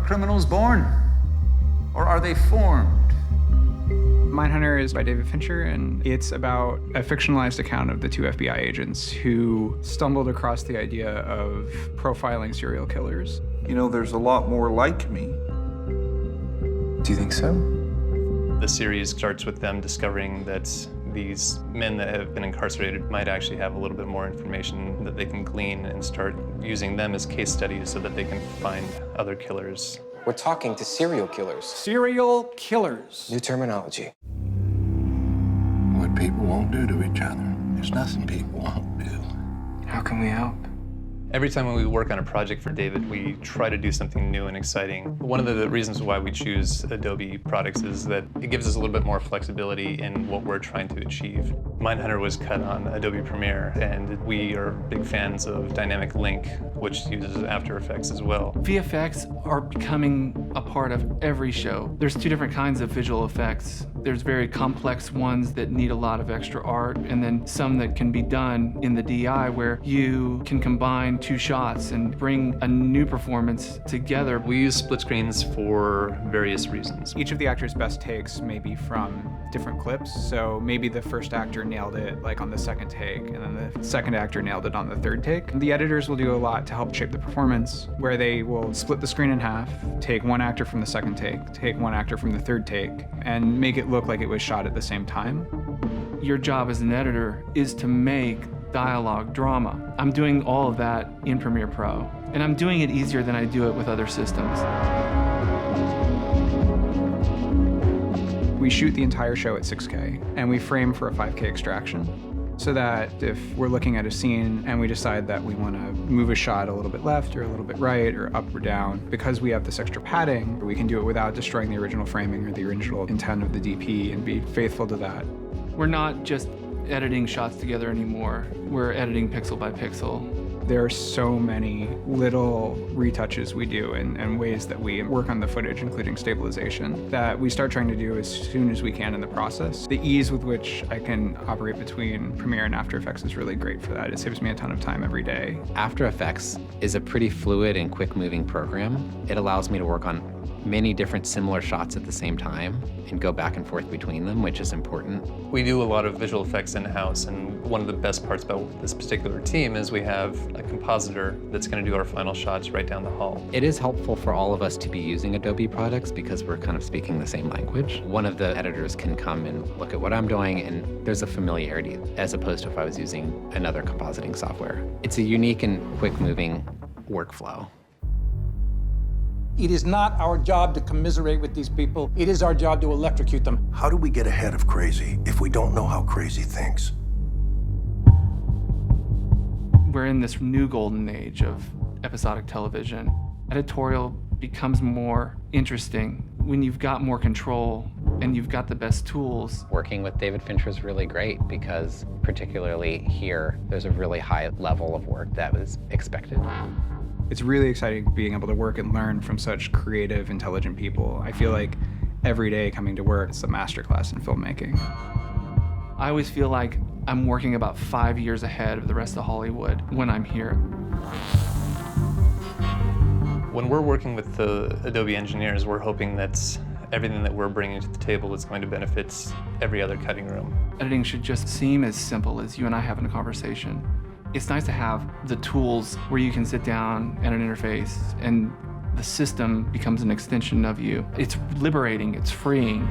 criminals born? Or are they formed? Mindhunter is by David Fincher, and it's about a fictionalized account of the two FBI agents who stumbled across the idea of profiling serial killers. You know, there's a lot more like me. Do you think so? The series starts with them discovering that these men that have been incarcerated might actually have a little bit more information that they can glean and start using them as case studies so that they can find other killers. We're talking to serial killers. Serial killers. New terminology. What people won't do to each other, there's nothing people won't do. How can we help? Every time when we work on a project for David, we try to do something new and exciting. One of the reasons why we choose Adobe products is that it gives us a little bit more flexibility in what we're trying to achieve. Mindhunter was cut on Adobe Premiere, and we are big fans of Dynamic Link, which uses After Effects as well. VFX are becoming a part of every show. There's two different kinds of visual effects. There's very complex ones that need a lot of extra art, and then some that can be done in the DI where you can combine two shots and bring a new performance together. We use split screens for various reasons. Each of the actors' best takes may be from different clips, so maybe the first actor nailed it like on the second take, and then the second actor nailed it on the third take. The editors will do a lot to help shape the performance, where they will split the screen in half, take one actor from the second take one actor from the third take, and make it look like it was shot at the same time. Your job as an editor is to make dialogue drama. I'm doing all of that in Premiere Pro, and I'm doing it easier than I do it with other systems. We shoot the entire show at 6K, and we frame for a 5K extraction, so that if we're looking at a scene and we decide that we want to move a shot a little bit left or a little bit right or up or down, because we have this extra padding, we can do it without destroying the original framing or the original intent of the DP and be faithful to that. We're not just editing shots together anymore. We're editing pixel by pixel. There are so many little retouches we do and ways that we work on the footage, including stabilization, that we start trying to do as soon as we can in the process. The ease with which I can operate between Premiere and After Effects is really great for that. It saves me a ton of time every day. After Effects is a pretty fluid and quick-moving program. It allows me to work on many different similar shots at the same time and go back and forth between them, which is important. We do a lot of visual effects in-house, and one of the best parts about this particular team is we have a compositor that's going to do our final shots right down the hall. It is helpful for all of us to be using Adobe products because we're kind of speaking the same language. One of the editors can come and look at what I'm doing, and there's a familiarity as opposed to if I was using another compositing software. It's a unique and quick-moving workflow. It is not our job to commiserate with these people. It is our job to electrocute them. How do we get ahead of crazy if we don't know how crazy thinks? We're in this new golden age of episodic television. Editorial becomes more interesting when you've got more control and you've got the best tools. Working with David Fincher is really great because particularly here, there's a really high level of work that was expected. It's really exciting being able to work and learn from such creative, intelligent people. I feel like every day coming to work is a masterclass in filmmaking. I always feel like I'm working about 5 years ahead of the rest of Hollywood when I'm here. When we're working with the Adobe engineers, we're hoping that everything that we're bringing to the table is going to benefit every other cutting room. Editing should just seem as simple as you and I having a conversation. It's nice to have the tools where you can sit down at an interface and the system becomes an extension of you. It's liberating, it's freeing.